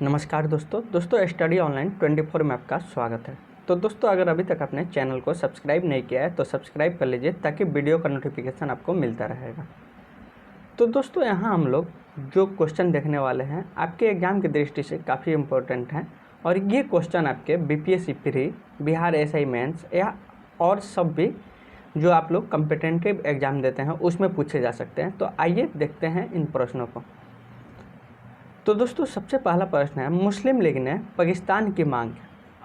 नमस्कार दोस्तों study online 24 में आपका स्वागत है। तो दोस्तों अगर अभी तक आपने चैनल को सब्सक्राइब नहीं किया है तो सब्सक्राइब कर लीजिए ताकि वीडियो का नोटिफिकेशन आपको मिलता रहेगा। तो दोस्तों यहाँ हम लोग जो क्वेश्चन देखने वाले हैं आपके एग्ज़ाम की दृष्टि से काफ़ी इम्पोर्टेंट हैं और ये क्वेश्चन आपके BPSC pre, Bihar SI mains या और सब भी जो आप लोग कॉम्पिटिटिव एग्ज़ाम देते हैं उसमें पूछे जा सकते हैं। तो आइए देखते हैं इन प्रश्नों को। तो दोस्तों सबसे पहला प्रश्न है, मुस्लिम लीग ने पाकिस्तान की मांग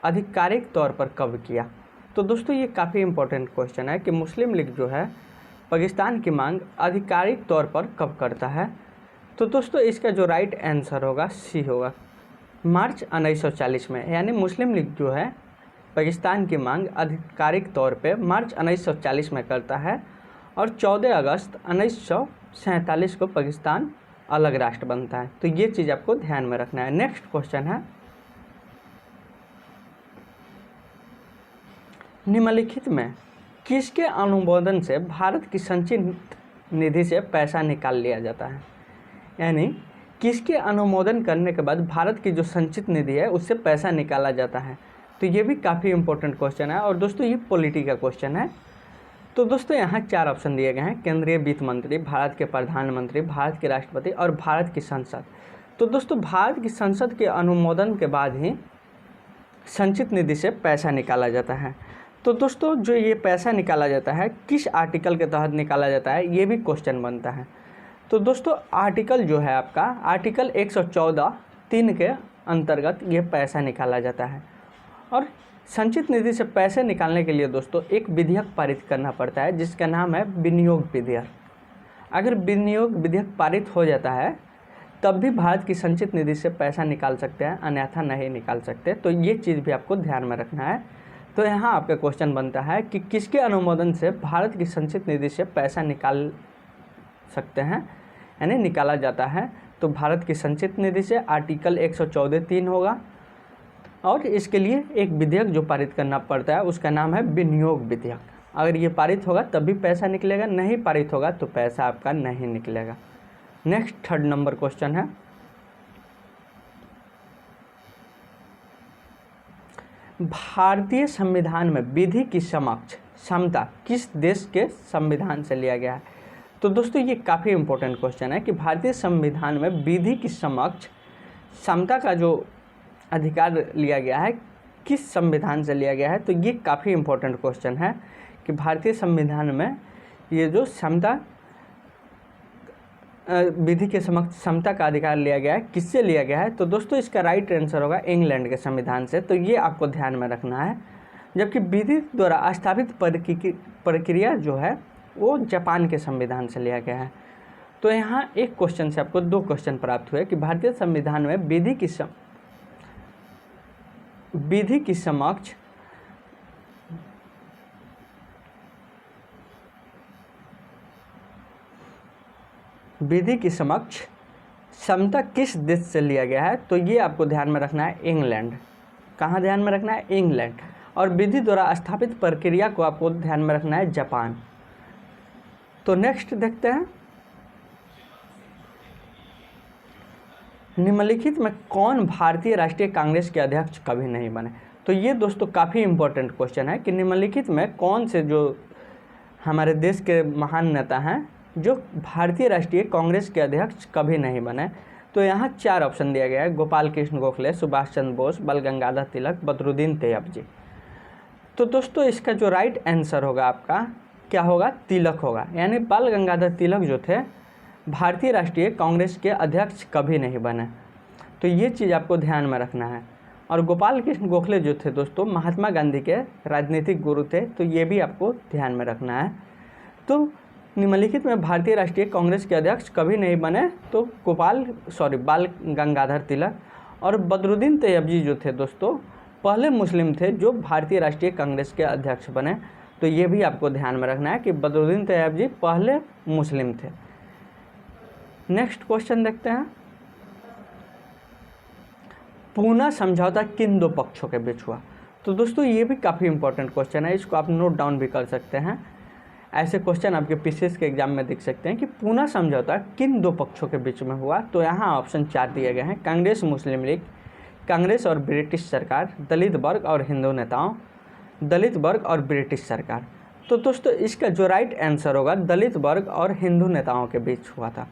आधिकारिक तौर पर कब किया। तो दोस्तों ये काफ़ी इम्पोर्टेंट क्वेश्चन है कि मुस्लिम लीग जो है पाकिस्तान की मांग आधिकारिक तौर पर कब करता है। तो दोस्तों इसका जो राइट आंसर होगा सी होगा, मार्च 1940 में। यानी मुस्लिम लीग जो है पाकिस्तान की मांग आधिकारिक तौर पर मार्च 1940 में करता है और 14 अगस्त 1947 को पाकिस्तान अलग राष्ट्र बनता है। तो ये चीज़ आपको ध्यान में रखना है। नेक्स्ट क्वेश्चन है, निम्नलिखित में किसके अनुमोदन से भारत की संचित निधि से पैसा निकाल लिया जाता है। यानी किसके अनुमोदन करने के बाद भारत की जो संचित निधि है उससे पैसा निकाला जाता है। तो ये भी काफ़ी इंपॉर्टेंट क्वेश्चन है और दोस्तों ये पॉलिटी का क्वेश्चन है। तो दोस्तों यहाँ 4 ऑप्शन दिए गए हैं, केंद्रीय वित्त मंत्री, भारत के प्रधानमंत्री, भारत के राष्ट्रपति और भारत की संसद। तो दोस्तों भारत की संसद के अनुमोदन के बाद ही संचित निधि से पैसा निकाला जाता है। तो दोस्तों जो ये पैसा निकाला जाता है किस आर्टिकल के तहत निकाला जाता है ये भी क्वेश्चन बनता है। तो दोस्तों आर्टिकल जो है आपका आर्टिकल 114(3) के अंतर्गत ये पैसा निकाला जाता है। और संचित निधि से पैसे निकालने के लिए दोस्तों एक विधेयक पारित करना पड़ता है जिसका नाम है विनियोग विधेयक। अगर विनियोग विधेयक पारित हो जाता है तब भी भारत की संचित निधि से पैसा निकाल सकते हैं, अन्यथा नहीं निकाल सकते। तो ये चीज़ भी आपको ध्यान में रखना है। तो यहाँ आपका क्वेश्चन बनता है कि किसके अनुमोदन से भारत की संचित निधि से पैसा निकाल सकते हैं, यानी निकाला जाता है। तो भारत की संचित निधि से आर्टिकल 114(3) होगा और इसके लिए एक विधेयक जो पारित करना पड़ता है उसका नाम है विनियोग विधेयक। अगर ये पारित होगा तब भी पैसा निकलेगा, नहीं पारित होगा तो पैसा आपका नहीं निकलेगा। नेक्स्ट 3rd नंबर क्वेश्चन है, भारतीय संविधान में विधि की समक्ष क्षमता किस देश के संविधान से लिया गया है। तो दोस्तों ये काफ़ी इंपॉर्टेंट क्वेश्चन है कि भारतीय संविधान में विधि की समक्ष क्षमता का जो अधिकार लिया गया है किस संविधान से लिया गया है। तो ये काफ़ी इम्पोर्टेंट क्वेश्चन है कि भारतीय संविधान में ये जो क्षमता विधि के समक्ष क्षमता का अधिकार लिया गया है किससे लिया गया है। तो दोस्तों इसका राइट आंसर होगा इंग्लैंड के संविधान से। तो ये आपको ध्यान में रखना है। जबकि विधि द्वारा स्थापित प्रक्रिया जो है वो जापान के संविधान से लिया गया है। तो यहाँ एक क्वेश्चन से आपको 2 क्वेश्चन प्राप्त हुए कि भारतीय संविधान में विधि की समक्ष क्षमता किस देश से लिया गया है। तो ये आपको ध्यान में रखना है इंग्लैंड। कहाँ ध्यान में रखना है? इंग्लैंड। और विधि द्वारा स्थापित प्रक्रिया को आपको ध्यान में रखना है जापान। तो नेक्स्ट देखते हैं, निम्नलिखित में कौन भारतीय राष्ट्रीय कांग्रेस के अध्यक्ष कभी नहीं बने। तो ये दोस्तों काफ़ी इंपॉर्टेंट क्वेश्चन है कि निम्नलिखित में कौन से जो हमारे देश के महान नेता हैं जो भारतीय राष्ट्रीय कांग्रेस के अध्यक्ष कभी नहीं बने। तो यहाँ 4 ऑप्शन दिया गया है, गोपाल कृष्ण गोखले, सुभाष चंद्र बोस, बाल गंगाधर तिलक, बदरुद्दीन तैयबजी। तो दोस्तों इसका जो राइट आंसर होगा आपका क्या होगा? तिलक होगा। यानी बाल गंगाधर तिलक जो थे भारतीय राष्ट्रीय कांग्रेस के अध्यक्ष कभी नहीं बने। तो ये चीज़ आपको ध्यान में रखना है। और गोपाल कृष्ण गोखले जो थे दोस्तों महात्मा गांधी के राजनीतिक गुरु थे। तो ये भी आपको ध्यान में रखना है। तो निम्नलिखित में भारतीय राष्ट्रीय कांग्रेस के अध्यक्ष कभी नहीं बने तो बाल गंगाधर तिलक। और बदरुद्दीन तैयबजी जो थे दोस्तों पहले मुस्लिम थे जो भारतीय राष्ट्रीय कांग्रेस के अध्यक्ष बने। तो ये भी आपको ध्यान में रखना है कि बदरुद्दीन तैयबजी पहले मुस्लिम थे। नेक्स्ट क्वेश्चन देखते हैं, पूना समझौता किन 2 पक्षों के बीच हुआ। तो दोस्तों ये भी काफ़ी इंपॉर्टेंट क्वेश्चन है, इसको आप नोट डाउन भी कर सकते हैं। ऐसे क्वेश्चन आपके पीसीएस के एग्जाम में दिख सकते हैं कि पूना समझौता किन 2 पक्षों के बीच में हुआ। तो यहाँ ऑप्शन 4 दिए गए हैं, कांग्रेस मुस्लिम लीग, कांग्रेस और ब्रिटिश सरकार, दलित वर्ग और हिंदू नेताओं, दलित वर्ग और ब्रिटिश सरकार। तो दोस्तों इसका जो राइट आंसर होगा दलित वर्ग और हिंदू नेताओं के बीच हुआ था।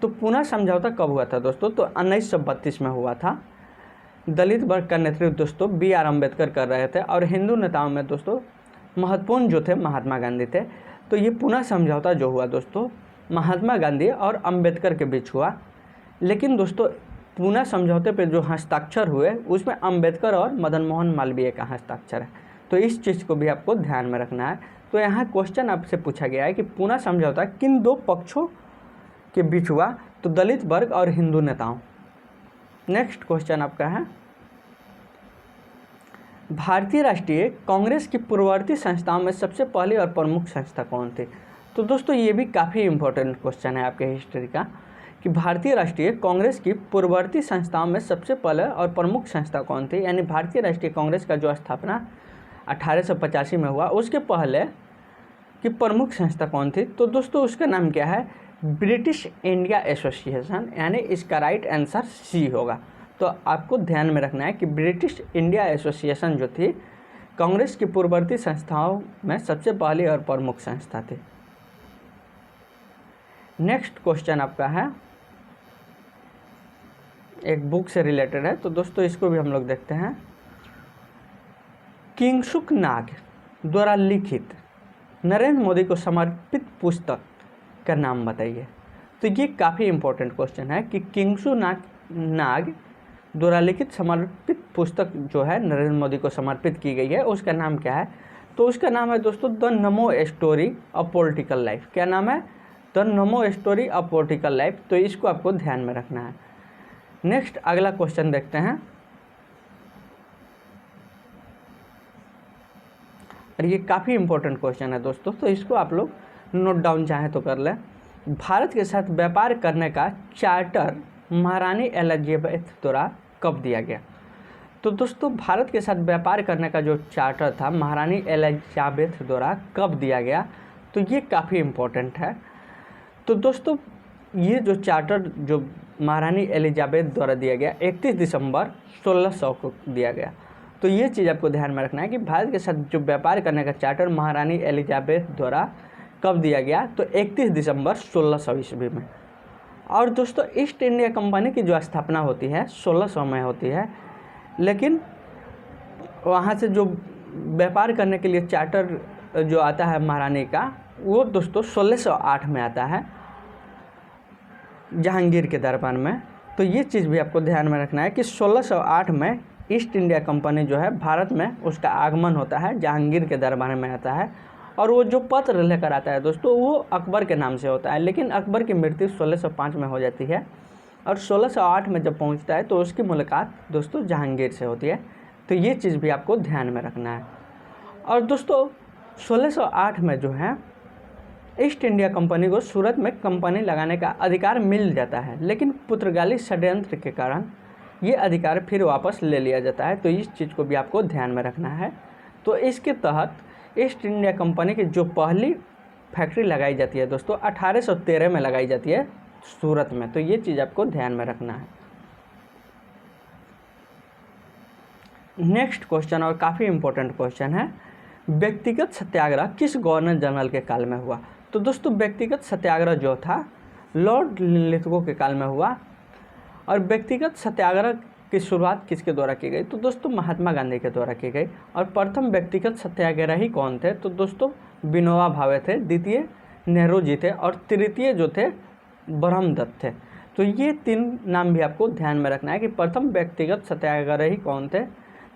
तो पूना समझौता कब हुआ था दोस्तों? तो 1932 में हुआ था। दलित वर्ग का नेतृत्व दोस्तों BR अम्बेडकर कर रहे थे और हिंदू नेताओं में दोस्तों महत्वपूर्ण जो थे महात्मा गांधी थे। तो ये पूना समझौता जो हुआ दोस्तों महात्मा गांधी और अम्बेडकर के बीच हुआ। लेकिन दोस्तों पूना समझौते पे जो हस्ताक्षर हुए उसमें अम्बेडकर और मदन मोहन मालवीय का हस्ताक्षर है। तो इस चीज़ को भी आपको ध्यान में रखना है। तो यहाँ क्वेश्चन आपसे पूछा गया है कि पूना समझौता किन दो पक्षों के बीच हुआ? तो दलित वर्ग और हिंदू नेताओं। नेक्स्ट क्वेश्चन आपका है, भारतीय राष्ट्रीय कांग्रेस की पूर्ववर्ती संस्थाओं में सबसे पहली और प्रमुख संस्था कौन थी? तो दोस्तों ये भी काफ़ी इंपॉर्टेंट क्वेश्चन है आपके हिस्ट्री का कि भारतीय राष्ट्रीय कांग्रेस की पूर्ववर्ती संस्थाओं में सबसे पहले और प्रमुख संस्था कौन थी। यानी भारतीय राष्ट्रीय कांग्रेस का जो स्थापना 1885 में हुआ उसके पहले की प्रमुख संस्था कौन थी? तो दोस्तों उसका नाम क्या है? British India association. यानी इसका राइट आंसर सी होगा। तो आपको ध्यान में रखना है कि ब्रिटिश इंडिया एसोसिएशन जो थी कांग्रेस की पूर्ववर्ती संस्थाओं में सबसे पहली और प्रमुख संस्था थी। नेक्स्ट क्वेश्चन आपका है, एक बुक से रिलेटेड है। तो दोस्तों इसको भी हम लोग देखते हैं। किंगसुक नाग द्वारा लिखित नरेंद्र मोदी को समर्पित पुस्तक का नाम बताइए। तो ये काफ़ी इंपॉर्टेंट क्वेश्चन है कि किंगसुक नाग द्वारा लिखित समर्पित पुस्तक जो है नरेंद्र मोदी को समर्पित की गई है उसका नाम क्या है? तो उसका नाम है दोस्तों the NaMo story of political life. क्या नाम है? The NaMo story of political life. तो इसको आपको ध्यान में रखना है। नेक्स्ट अगला क्वेश्चन देखते हैं, और ये काफ़ी इंपॉर्टेंट क्वेश्चन है दोस्तों, तो इसको आप लोग नोट डाउन चाहें तो कर लें। भारत के साथ व्यापार करने का चार्टर महारानी एलिजाबेथ द्वारा कब दिया गया? तो दोस्तों भारत के साथ व्यापार करने का जो चार्टर था महारानी एलिजाबेथ द्वारा कब दिया गया? तो ये काफ़ी इम्पोर्टेंट है। तो दोस्तों ये जो चार्टर जो महारानी एलिजाबेथ द्वारा दिया गया 31 दिसंबर 1600 को दिया गया। तो ये चीज़ आपको ध्यान में रखना है कि भारत के साथ जो व्यापार करने का चार्टर महारानी एलिजाबेथ द्वारा कब दिया गया? तो 31 दिसंबर 1600 ईस्वी में। और दोस्तों ईस्ट इंडिया कंपनी की जो स्थापना होती है 1600 में होती है, लेकिन वहाँ से जो व्यापार करने के लिए चार्टर जो आता है महारानी का वो दोस्तों 1608 में आता है जहांगीर के दरबार में। तो ये चीज़ भी आपको ध्यान में रखना है कि 1608 में ईस्ट इंडिया कंपनी जो है भारत में उसका आगमन होता है, जहांगीर के दरबार में आता है। और वो जो पत्र लेकर आता है दोस्तों वो अकबर के नाम से होता है, लेकिन अकबर की मृत्यु 1605 में हो जाती है और 1608 में जब पहुंचता है तो उसकी मुलाकात दोस्तों जहांगीर से होती है। तो ये चीज़ भी आपको ध्यान में रखना है। और दोस्तों 1608 में जो है ईस्ट इंडिया कंपनी को सूरत में कंपनी लगाने का अधिकार मिल जाता है, लेकिन पुर्तगाली षड्यंत्र के कारण ये अधिकार फिर वापस ले लिया जाता है। तो इस चीज़ को भी आपको ध्यान में रखना है। तो इसके तहत ईस्ट इंडिया कंपनी की जो पहली फैक्ट्री लगाई जाती है दोस्तों 1813 में लगाई जाती है सूरत में। तो ये चीज़ आपको ध्यान में रखना है। नेक्स्ट क्वेश्चन और काफ़ी इम्पोर्टेंट क्वेश्चन है, व्यक्तिगत सत्याग्रह किस गवर्नर जनरल के काल में हुआ? तो दोस्तों व्यक्तिगत सत्याग्रह जो था लॉर्ड लिथगो के काल में हुआ। और व्यक्तिगत सत्याग्रह की शुरुआत किसके द्वारा की गई? तो दोस्तों महात्मा गांधी के द्वारा की गई। और प्रथम व्यक्तिगत सत्याग्रही कौन थे? तो दोस्तों विनोबा भावे थे, द्वितीय नेहरू जी थे और तृतीय जो थे ब्रह्मदत्त थे। तो ये तीन नाम भी आपको ध्यान में रखना है कि प्रथम व्यक्तिगत सत्याग्रही कौन थे?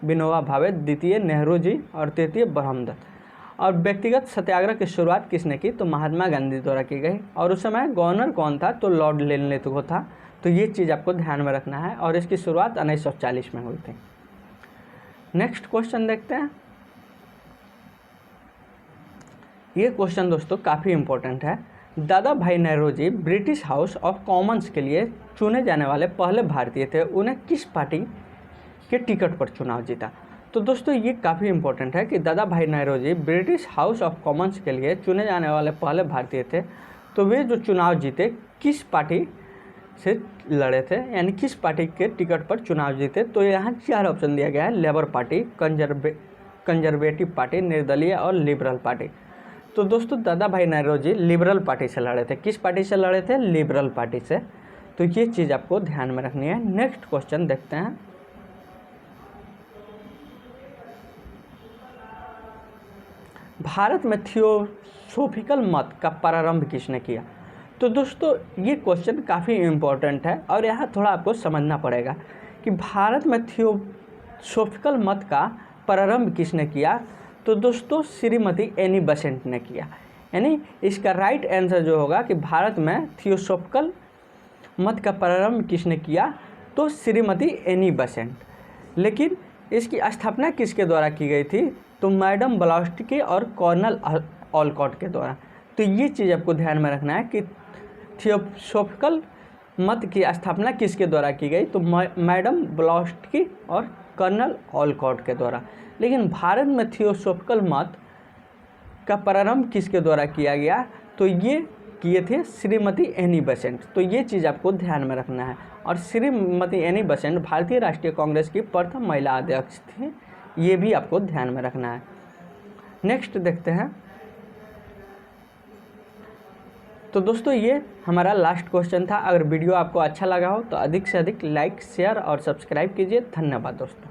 विनोबा भावे, द्वितीय नेहरू जी और तृतीय ब्रह्मदत्त। और व्यक्तिगत सत्याग्रह की शुरुआत किसने की? तो महात्मा गांधी द्वारा की गई। और उस समय गवर्नर कौन था? तो लॉर्ड लिथगो था। तो ये चीज़ आपको ध्यान में रखना है और इसकी शुरुआत 1940 में हुई थी। नेक्स्ट क्वेश्चन देखते हैं। ये क्वेश्चन दोस्तों काफ़ी इम्पोर्टेंट है। Dadabhai Naoroji British House of Commons के लिए चुने जाने वाले पहले भारतीय थे। उन्हें किस पार्टी के टिकट पर चुनाव जीता? तो दोस्तों ये काफ़ी इम्पोर्टेंट है कि Dadabhai Naoroji British House of Commons के लिए चुने जाने वाले पहले भारतीय थे। तो वे जो चुनाव जीते किस पार्टी से लड़े थे, यानी किस पार्टी के टिकट पर चुनाव जीते? तो यहाँ 4 ऑप्शन दिया गया है, लेबर पार्टी, कंजर्वेटिव पार्टी, निर्दलीय और लिबरल पार्टी। तो दोस्तों दादा भाई नौरोजी लिबरल पार्टी से लड़े थे। किस पार्टी से लड़े थे? लिबरल पार्टी से। तो ये चीज़ आपको ध्यान में रखनी है। नेक्स्ट क्वेश्चन देखते हैं। भारत में थियोसॉफिकल मत का प्रारंभ किसने किया? तो दोस्तों ये क्वेश्चन काफ़ी इम्पोर्टेंट है और यहाँ थोड़ा आपको समझना पड़ेगा कि भारत में थियोसॉफिकल मत का प्रारंभ किसने किया। तो दोस्तों श्रीमती एनी बेसेंट ने किया। यानी इसका राइट आंसर जो होगा कि भारत में थियोसॉफिकल मत का प्रारंभ किसने किया? तो श्रीमती एनी बेसेंट। लेकिन इसकी स्थापना किसके द्वारा की गई थी? तो मैडम ब्लाउस्की और कर्नल ऑलकॉट के द्वारा। तो ये चीज़ आपको ध्यान में रखना है कि थियोसॉफिकल मत की स्थापना किसके द्वारा की गई? तो मैडम ब्लाउस्की और कर्नल ऑलकॉट के द्वारा। लेकिन भारत में थियोसॉफिकल मत का प्रारंभ किसके द्वारा किया गया? तो ये किए थे श्रीमती एनी बेसेंट। तो ये चीज़ आपको ध्यान में रखना है। और श्रीमती एनी बेसेंट भारतीय राष्ट्रीय कांग्रेस की प्रथम महिला अध्यक्ष थी, ये भी आपको ध्यान में रखना है। नेक्स्ट देखते हैं। तो दोस्तों ये हमारा लास्ट क्वेश्चन था। अगर वीडियो आपको अच्छा लगा हो तो अधिक से अधिक लाइक, शेयर और सब्सक्राइब कीजिए। धन्यवाद दोस्तों।